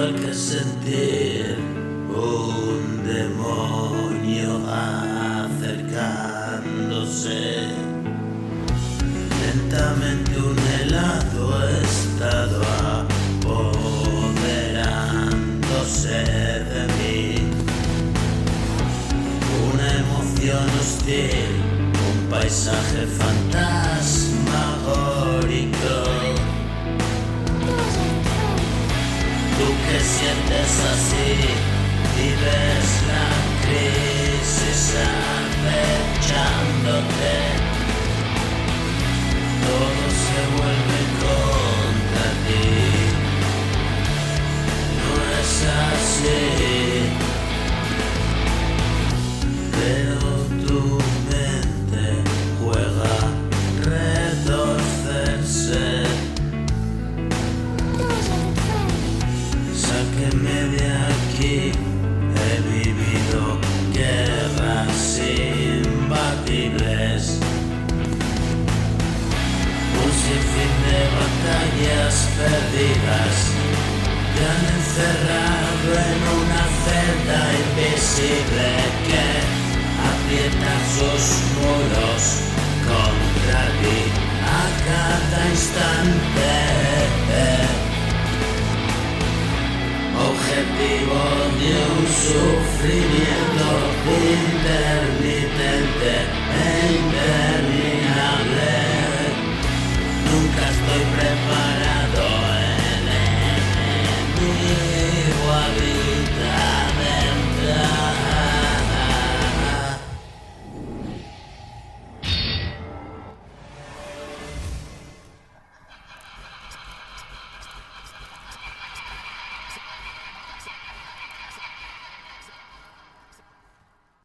igual que sentir un demonio acercándose. Lentamente un helado estado apoderándose de mí. Una emoción hostil, un paisaje fantasmagórico. Tú que sientes así, vives la crisis acechándote. Todo se vuelve contra ti. No es así, pero tu mente juega a retorcerse. Sáqueme de aquí, he vivido guerras imbatibles, un sinfín de batallas perdidas. Te han encerrado en una celda invisible que aprieta sus muros contra ti a cada instante. Objetivo de un sufrimiento intermitente e